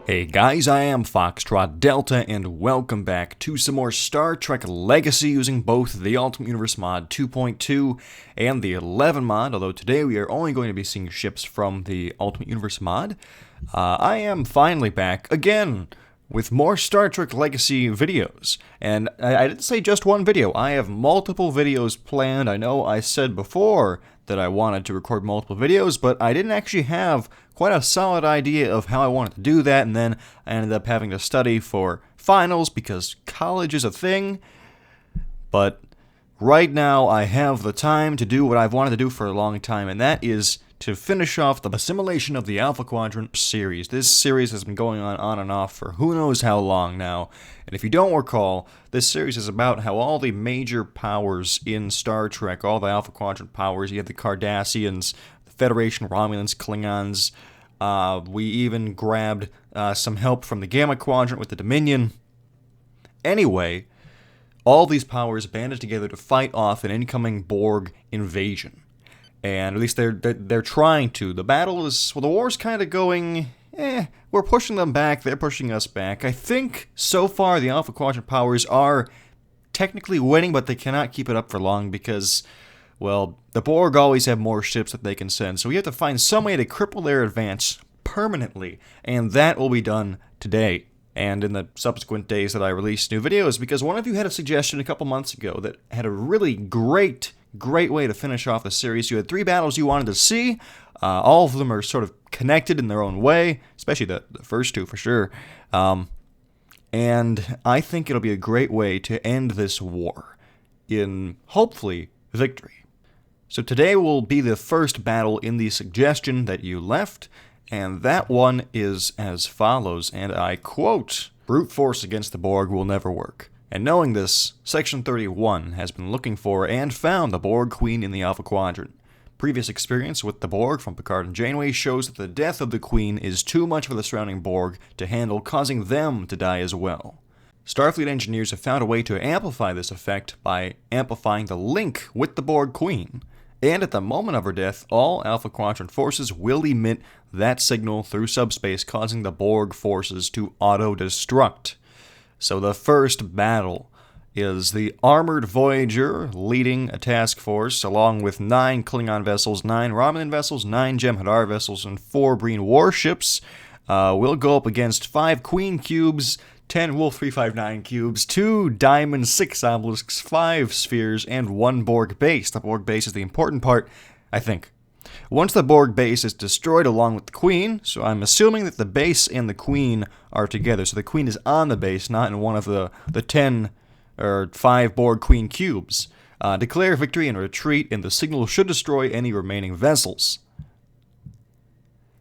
Hey guys, I am Foxtrot Delta, and welcome back to some more Star Trek Legacy using both the Ultimate Universe mod 2.2 and the 11 mod, although today we are only going to be seeing ships from the Ultimate Universe mod. I am finally back again with more Star Trek Legacy videos, and I didn't say just one video. I have multiple videos planned. I know I said before that I wanted to record multiple videos, but I didn't actually have quite a solid idea of how I wanted to do that, and then I ended up having to study for finals because college is a thing. But right now I have the time to do what I've wanted to do for a long time, and that is to finish off the Assimilation of the Alpha Quadrant series. This series has been going on and off for who knows how long now, and if you don't recall, this series is about how all the major powers in Star Trek, all the Alpha Quadrant powers, you have the Cardassians, the Federation, Romulans, Klingons, we even grabbed some help from the Gamma Quadrant with the Dominion. Anyway, all these powers banded together to fight off an incoming Borg invasion. And at least they're trying to. The battle is, well, the war's kind of going, we're pushing them back, they're pushing us back. I think, so far, the Alpha Quadrant powers are technically winning, but they cannot keep it up for long because, well, the Borg always have more ships that they can send, so we have to find some way to cripple their advance permanently, and that will be done today and in the subsequent days that I release new videos, because one of you had a suggestion a couple months ago that had a really great way to finish off the series. You had 3 battles you wanted to see. All of them are sort of connected in their own way, especially the first 2 for sure. And I think it'll be a great way to end this war in, hopefully, victory. So today will be the first battle in the suggestion that you left, and that one is as follows, and I quote, "Brute force against the Borg will never work. And knowing this, Section 31 has been looking for and found the Borg Queen in the Alpha Quadrant. Previous experience with the Borg from Picard and Janeway shows that the death of the Queen is too much for the surrounding Borg to handle, causing them to die as well. Starfleet engineers have found a way to amplify this effect by amplifying the link with the Borg Queen. And at the moment of her death, all Alpha Quadrant forces will emit that signal through subspace, causing the Borg forces to auto-destruct." So the first battle is the Armored Voyager leading a task force along with 9 Klingon vessels, 9 Romulan vessels, 9 Jem'Hadar vessels, and 4 Breen warships. We'll go up against 5 Queen cubes, 10 Wolf 359 cubes, 2 Diamond, 6 obelisks, 5 spheres, and 1 Borg base. The Borg base is the important part, I think. Once the Borg base is destroyed along with the Queen, so I'm assuming that the base and the Queen are together, so the Queen is on the base, not in one of the 10 or 5 Borg Queen cubes. Declare victory and retreat, and the signal should destroy any remaining vessels.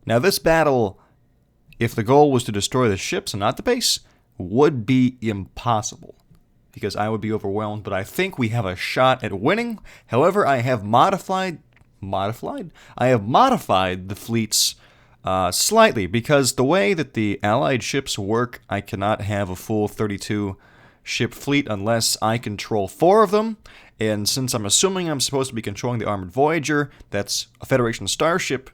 Now this battle, if the goal was to destroy the ships and not the base, would be impossible, because I would be overwhelmed, but I think we have a shot at winning. However, I have modified the fleets slightly, because the way that the Allied ships work, I cannot have a full 32 ship fleet unless I control 4 of them, and since I'm assuming I'm supposed to be controlling the Armored Voyager, that's a Federation starship,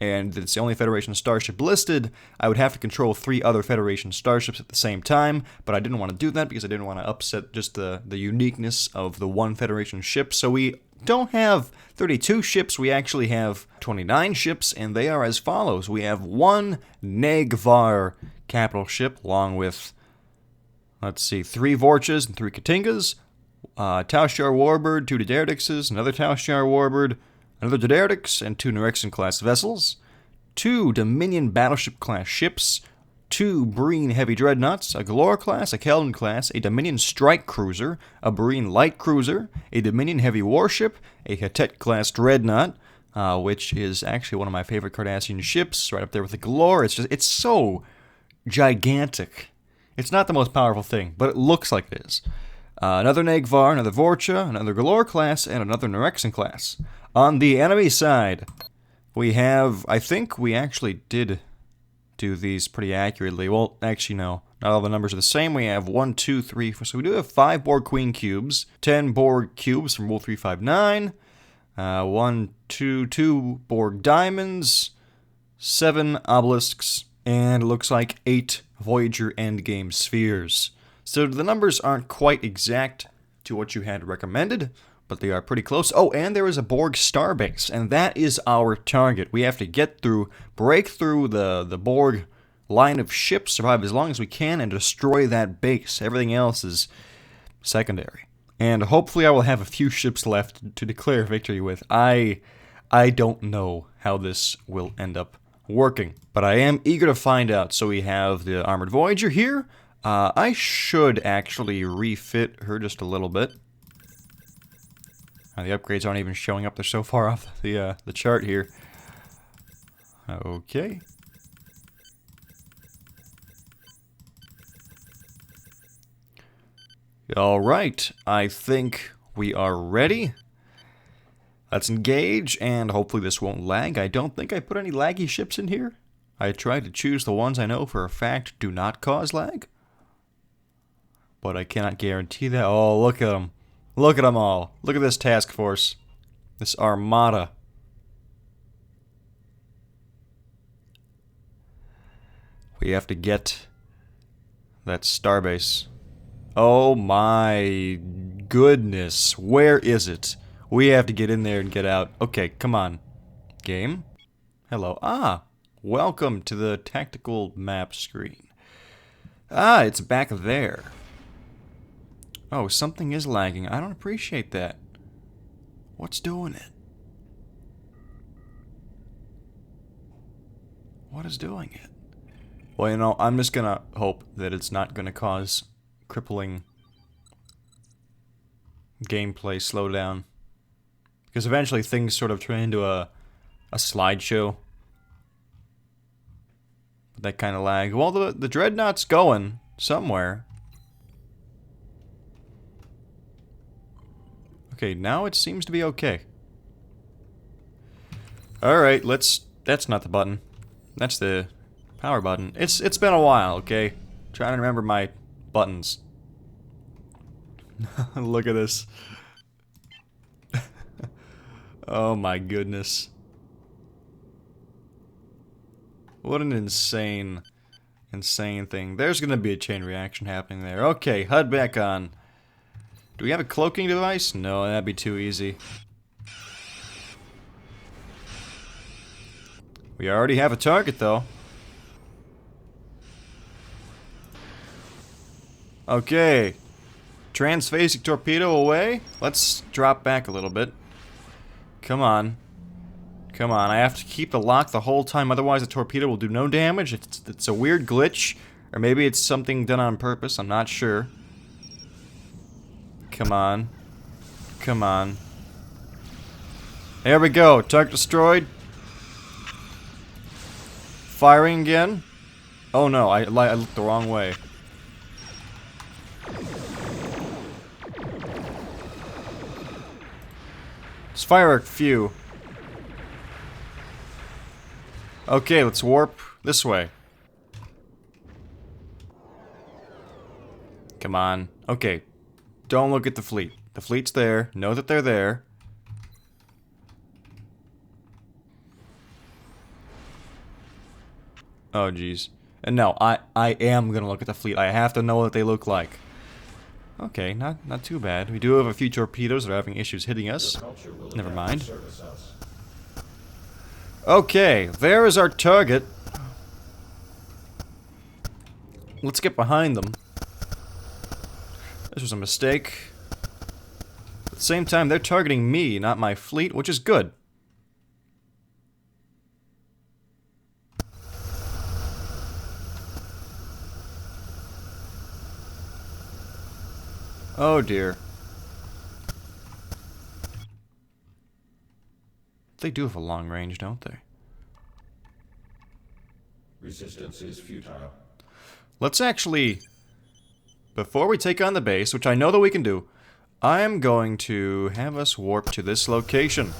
and it's the only Federation starship listed, I would have to control 3 other Federation starships at the same time, but I didn't want to do that because I didn't want to upset just the uniqueness of the one Federation ship, so we don't have 32 ships, we actually have 29 ships, and they are as follows. We have 1 Negvar capital ship, along with, 3 Vorchas and 3 Katingas, Tau Shiar Warbird, 2 D'Derdixes, another Tau Shiar Warbird, another D'Derdix, and 2 Nerexian-class vessels, 2 Dominion-battleship-class ships, 2 Breen heavy dreadnoughts, a Galore-class, a Kelvin-class, a Dominion strike cruiser, a Breen light cruiser, a Dominion heavy warship, a Hatet-class dreadnought, which is actually one of my favorite Cardassian ships, right up there with the Galore. It's so gigantic. It's not the most powerful thing, but it looks like it is. Another Negvar, another Vorcha, another Galore-class, and another Nerexian-class. On the enemy side, we have, I think we actually did do these pretty accurately. Well, actually, no. Not all the numbers are the same. We have 1, 2, 3, 4. So we do have 5 Borg Queen cubes, 10 Borg cubes from Wolf 359, 1, 2, 2 Borg diamonds, 7 obelisks, and it looks like 8 Voyager endgame spheres. So the numbers aren't quite exact to what you had recommended, but they are pretty close. Oh, and there is a Borg starbase, and that is our target. We have to get through, break through the Borg line of ships, survive as long as we can, and destroy that base. Everything else is secondary. And hopefully I will have a few ships left to declare victory with. I don't know how this will end up working, but I am eager to find out. So we have the Armored Voyager here. I should actually refit her just a little bit. The upgrades aren't even showing up. They're so far off the chart here. Okay. Alright, I think we are ready. Let's engage, and hopefully this won't lag. I don't think I put any laggy ships in here. I tried to choose the ones I know for a fact do not cause lag. But I cannot guarantee that. Oh, look at them. Look at them all. Look at this task force. This armada. We have to get that starbase. Oh my goodness. Where is it? We have to get in there and get out. Okay, come on. Game? Hello. Ah, welcome to the tactical map screen. Ah, it's back there. Oh, something is lagging. I don't appreciate that. What's doing it? What is doing it? Well, you know, I'm just gonna hope that it's not gonna cause crippling gameplay slowdown. Because eventually things sort of turn into a slideshow. That kind of lag. Well, the Dreadnought's going somewhere. Okay, now it seems to be okay. Alright, that's not the button. That's the power button. It's been a while, okay? Trying to remember my buttons. Look at this. Oh my goodness. What an insane thing. There's gonna be a chain reaction happening there. Okay, HUD back on. Do we have a cloaking device? No, that'd be too easy. We already have a target, though. Okay. Transphasic torpedo away. Let's drop back a little bit. Come on. Come on, I have to keep the lock the whole time, otherwise the torpedo will do no damage. It's a weird glitch. Or maybe it's something done on purpose, I'm not sure. Come on. Come on. There we go. Target destroyed. Firing again. Oh no, I looked the wrong way. Let's fire a few. Okay, let's warp this way. Come on. Okay. Don't look at the fleet. The fleet's there. Know that they're there. Oh, jeez. And no, I am gonna look at the fleet. I have to know what they look like. Okay, not too bad. We do have a few torpedoes that are having issues hitting us. Never mind. Okay, there is our target. Let's get behind them. This was a mistake. At the same time, they're targeting me, not my fleet, which is good. Oh dear. They do have a long range, don't they? Resistance is futile. Let's actually, before we take on the base, which I know that we can do, I am going to have us warp to this location.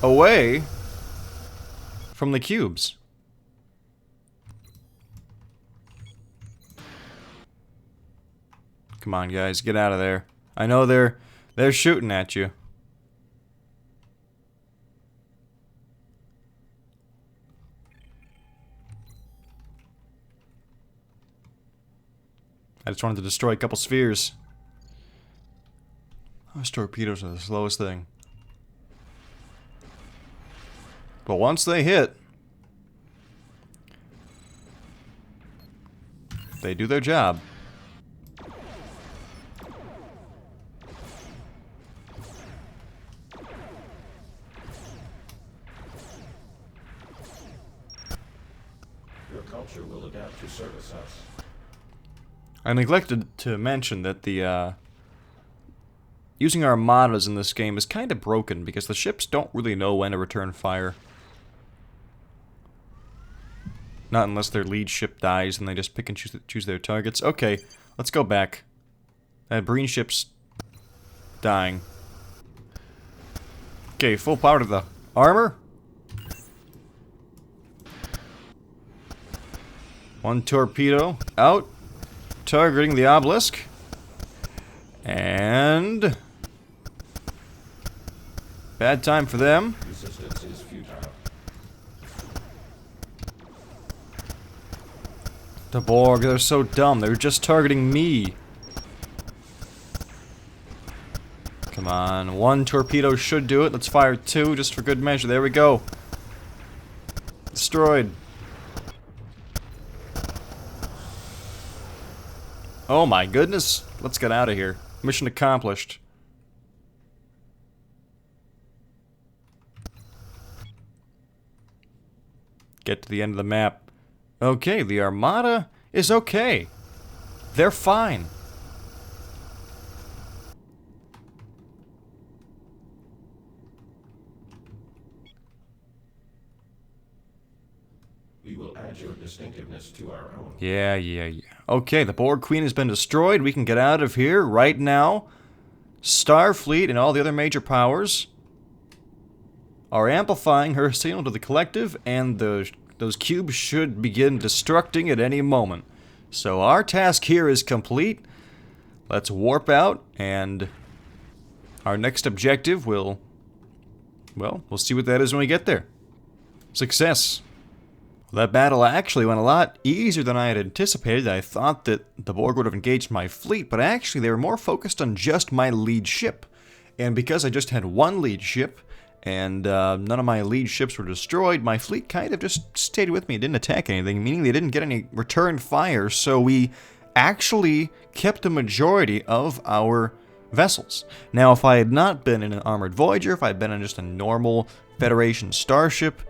Away from the cubes. Come on, guys, get out of there. I know they're shooting at you. I just wanted to destroy a couple spheres. Those torpedoes are the slowest thing. But once they hit, they do their job. Your culture will adapt to service us. I neglected to mention that the using armadas in this game is kind of broken because the ships don't really know when to return fire. Not unless their lead ship dies and they just pick and choose their targets. Okay, let's go back. That green ship's dying. Okay, full power to the armor. One torpedo out, targeting the obelisk. And bad time for them. Resistance is futile. The Borg, they're so dumb. They were just targeting me. Come on, one torpedo should do it. Let's fire two just for good measure. There we go. Destroyed. Oh my goodness. Let's get out of here. Mission accomplished. Get to the end of the map. Okay, the Armada is okay. They're fine. We will add your distinctiveness to our own. Yeah. Okay, the Borg Queen has been destroyed. We can get out of here right now. Starfleet and all the other major powers are amplifying her signal to the collective, and those cubes should begin destructing at any moment. So our task here is complete. Let's warp out, and our next objective will... well, we'll see what that is when we get there. Success. Well, that battle actually went a lot easier than I had anticipated. I thought that the Borg would have engaged my fleet, but actually they were more focused on just my lead ship. And because I just had one lead ship, and none of my lead ships were destroyed, my fleet kind of just stayed with me and didn't attack anything, meaning they didn't get any return fire, so we actually kept the majority of our vessels. Now, if I had not been in an armored Voyager, if I had been in just a normal Federation starship,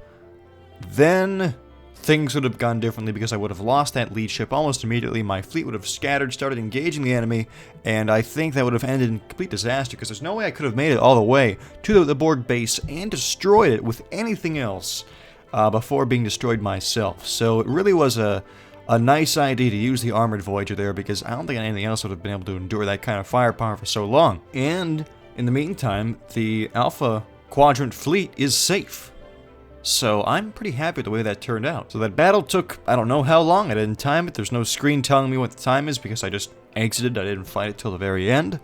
then things would have gone differently because I would have lost that lead ship almost immediately. My fleet would have scattered, started engaging the enemy, and I think that would have ended in complete disaster because there's no way I could have made it all the way to the Borg base and destroyed it with anything else before being destroyed myself. So it really was a nice idea to use the armored Voyager there because I don't think anything else would have been able to endure that kind of firepower for so long. And in the meantime, the Alpha Quadrant fleet is safe. So I'm pretty happy with the way that turned out. So that battle took, I don't know how long, I didn't time it. There's no screen telling me what the time is because I just exited. I didn't fight it till the very end.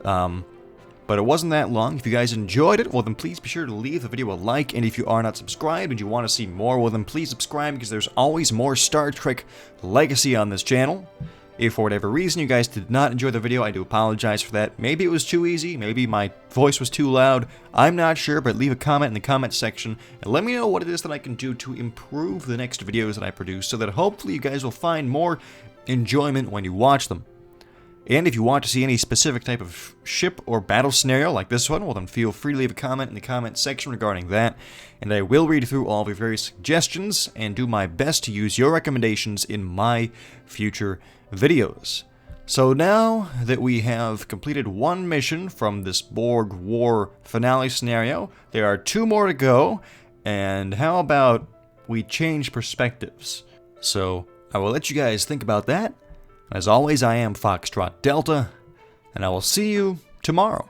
But it wasn't that long. If you guys enjoyed it, well then please be sure to leave the video a like. And if you are not subscribed and you want to see more, well then please subscribe because there's always more Star Trek Legacy on this channel. If for whatever reason you guys did not enjoy the video, I do apologize for that. Maybe it was too easy, maybe my voice was too loud, I'm not sure, but leave a comment in the comment section and let me know what it is that I can do to improve the next videos that I produce so that hopefully you guys will find more enjoyment when you watch them. And if you want to see any specific type of ship or battle scenario like this one, well then feel free to leave a comment in the comment section regarding that, and I will read through all of your various suggestions and do my best to use your recommendations in my future videos. So now that we have completed one mission from this Borg War finale scenario, there are two more to go, and how about we change perspectives? So I will let you guys think about that. As always, I am Foxtrot Delta, and I will see you tomorrow.